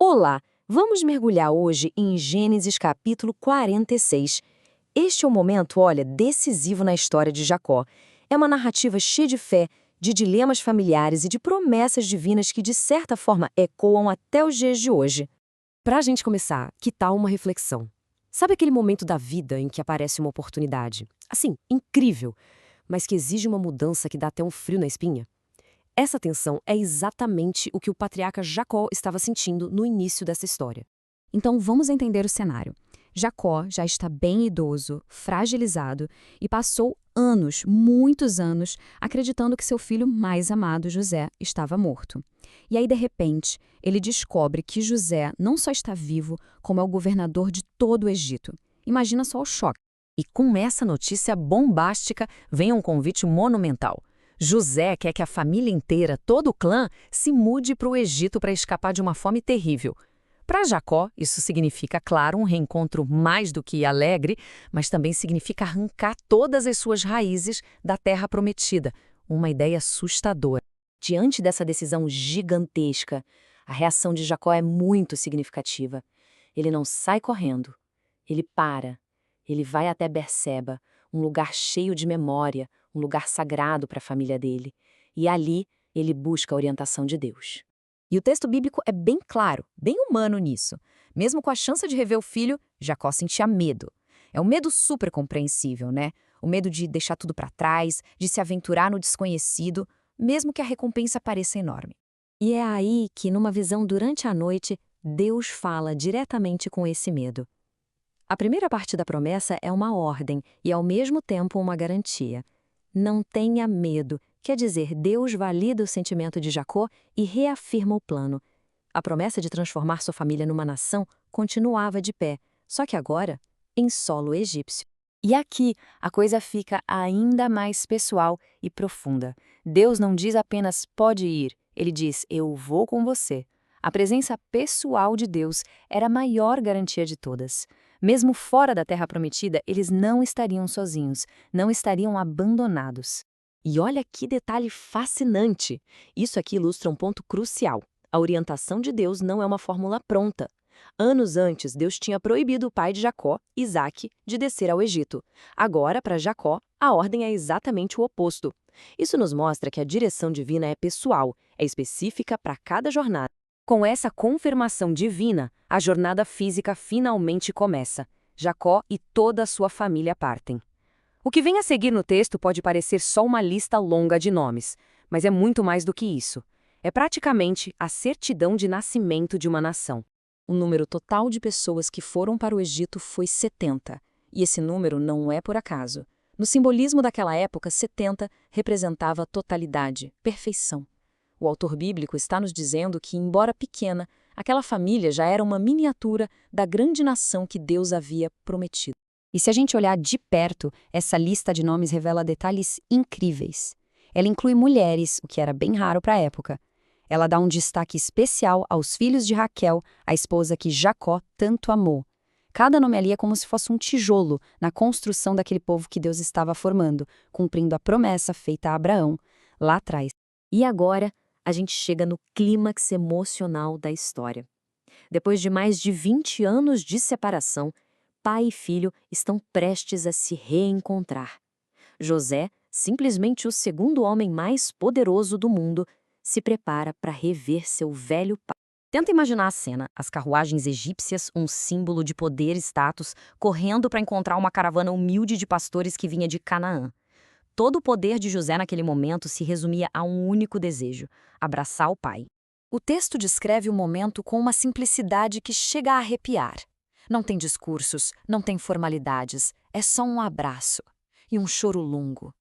Olá, vamos mergulhar hoje em Gênesis capítulo 46. Este é um momento, olha, decisivo na história de Jacó. É uma narrativa cheia de fé, de dilemas familiares e de promessas divinas que, de certa forma, ecoam até os dias de hoje. Para a gente começar, que tal uma reflexão? Sabe aquele momento da vida em que aparece uma oportunidade? Assim, incrível, mas que exige uma mudança que dá até um frio na espinha? Essa tensão é exatamente o que o patriarca Jacó estava sentindo no início dessa história. Então vamos entender o cenário. Jacó já está bem idoso, fragilizado e passou anos, muitos anos, acreditando que seu filho mais amado, José, estava morto. E aí, de repente, ele descobre que José não só está vivo, como é o governador de todo o Egito. Imagina só o choque. E com essa notícia bombástica vem um convite monumental. José quer que a família inteira, todo o clã, se mude para o Egito para escapar de uma fome terrível. Para Jacó, isso significa, claro, um reencontro mais do que alegre, mas também significa arrancar todas as suas raízes da terra prometida. Uma ideia assustadora. Diante dessa decisão gigantesca, a reação de Jacó é muito significativa. Ele não sai correndo. Ele para. Ele vai até Berseba, um lugar cheio de memória, um lugar sagrado para a família dele. E ali ele busca a orientação de Deus. E o texto bíblico é bem claro, bem humano nisso. Mesmo com a chance de rever o filho, Jacó sentia medo. É um medo super compreensível, né? O medo de deixar tudo para trás, de se aventurar no desconhecido, mesmo que a recompensa pareça enorme. E é aí que, numa visão durante a noite, Deus fala diretamente com esse medo. A primeira parte da promessa é uma ordem e, ao mesmo tempo, uma garantia. Não tenha medo, quer dizer, Deus valida o sentimento de Jacó e reafirma o plano. A promessa de transformar sua família numa nação continuava de pé, só que agora em solo egípcio. E aqui a coisa fica ainda mais pessoal e profunda. Deus não diz apenas pode ir, ele diz eu vou com você. A presença pessoal de Deus era a maior garantia de todas. Mesmo fora da Terra Prometida, eles não estariam sozinhos, não estariam abandonados. E olha que detalhe fascinante! Isso aqui ilustra um ponto crucial. A orientação de Deus não é uma fórmula pronta. Anos antes, Deus tinha proibido o pai de Jacó, Isaque, de descer ao Egito. Agora, para Jacó, a ordem é exatamente o oposto. Isso nos mostra que a direção divina é pessoal, é específica para cada jornada. Com essa confirmação divina, a jornada física finalmente começa. Jacó e toda a sua família partem. O que vem a seguir no texto pode parecer só uma lista longa de nomes, mas é muito mais do que isso. É praticamente a certidão de nascimento de uma nação. O número total de pessoas que foram para o Egito foi 70, e esse número não é por acaso. No simbolismo daquela época, 70 representava totalidade, perfeição. O autor bíblico está nos dizendo que, embora pequena, aquela família já era uma miniatura da grande nação que Deus havia prometido. E se a gente olhar de perto, essa lista de nomes revela detalhes incríveis. Ela inclui mulheres, o que era bem raro para a época. Ela dá um destaque especial aos filhos de Raquel, a esposa que Jacó tanto amou. Cada nome ali é como se fosse um tijolo na construção daquele povo que Deus estava formando, cumprindo a promessa feita a Abraão lá atrás. E agora, a gente chega no clímax emocional da história. Depois de mais de 20 anos de separação, pai e filho estão prestes a se reencontrar. José, simplesmente o segundo homem mais poderoso do mundo, se prepara para rever seu velho pai. Tenta imaginar a cena, as carruagens egípcias, um símbolo de poder e status, correndo para encontrar uma caravana humilde de pastores que vinha de Canaã. Todo o poder de José naquele momento se resumia a um único desejo: abraçar o pai. O texto descreve o momento com uma simplicidade que chega a arrepiar. Não tem discursos, não tem formalidades, é só um abraço e um choro longo.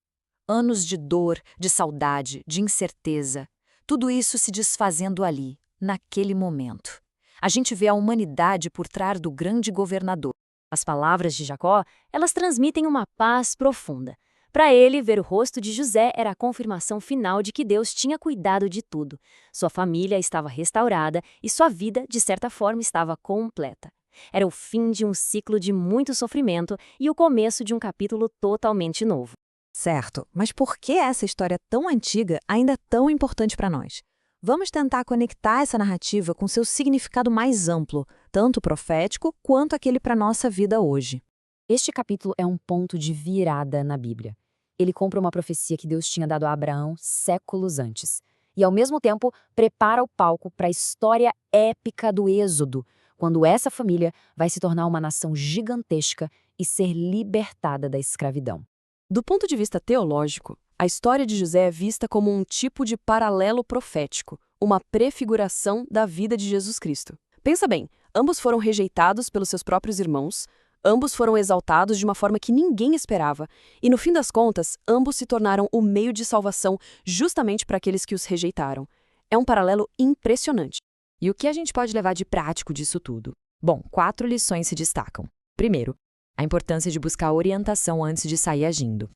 Anos de dor, de saudade, de incerteza, tudo isso se desfazendo ali, naquele momento. A gente vê a humanidade por trás do grande governador. As palavras de Jacó, elas transmitem uma paz profunda. Para ele, ver o rosto de José era a confirmação final de que Deus tinha cuidado de tudo. Sua família estava restaurada e sua vida, de certa forma, estava completa. Era o fim de um ciclo de muito sofrimento e o começo de um capítulo totalmente novo. Certo, mas por que essa história tão antiga ainda é tão importante para nós? Vamos tentar conectar essa narrativa com seu significado mais amplo, tanto profético quanto aquele para a nossa vida hoje. Este capítulo é um ponto de virada na Bíblia. Ele compra uma profecia que Deus tinha dado a Abraão séculos antes. E, ao mesmo tempo, prepara o palco para a história épica do Êxodo, quando essa família vai se tornar uma nação gigantesca e ser libertada da escravidão. Do ponto de vista teológico, a história de José é vista como um tipo de paralelo profético, uma prefiguração da vida de Jesus Cristo. Pensa bem, ambos foram rejeitados pelos seus próprios irmãos, ambos foram exaltados de uma forma que ninguém esperava, e no fim das contas, ambos se tornaram o meio de salvação justamente para aqueles que os rejeitaram. É um paralelo impressionante. E o que a gente pode levar de prático disso tudo? Bom, 4 lições se destacam. Primeiro, a importância de buscar orientação antes de sair agindo.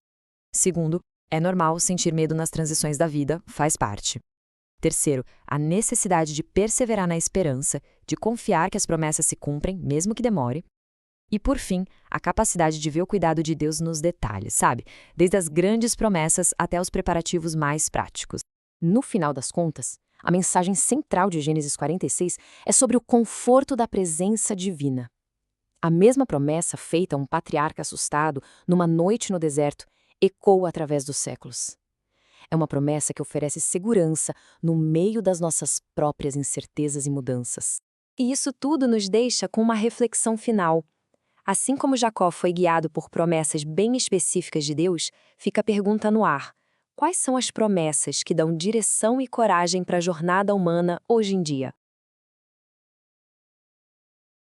Segundo, é normal sentir medo nas transições da vida, faz parte. Terceiro, a necessidade de perseverar na esperança, de confiar que as promessas se cumprem, mesmo que demore. E, por fim, a capacidade de ver o cuidado de Deus nos detalhes, sabe? Desde as grandes promessas até os preparativos mais práticos. No final das contas, a mensagem central de Gênesis 46 é sobre o conforto da presença divina. A mesma promessa feita a um patriarca assustado numa noite no deserto ecoa através dos séculos. É uma promessa que oferece segurança no meio das nossas próprias incertezas e mudanças. E isso tudo nos deixa com uma reflexão final. Assim como Jacó foi guiado por promessas bem específicas de Deus, fica a pergunta no ar: quais são as promessas que dão direção e coragem para a jornada humana hoje em dia?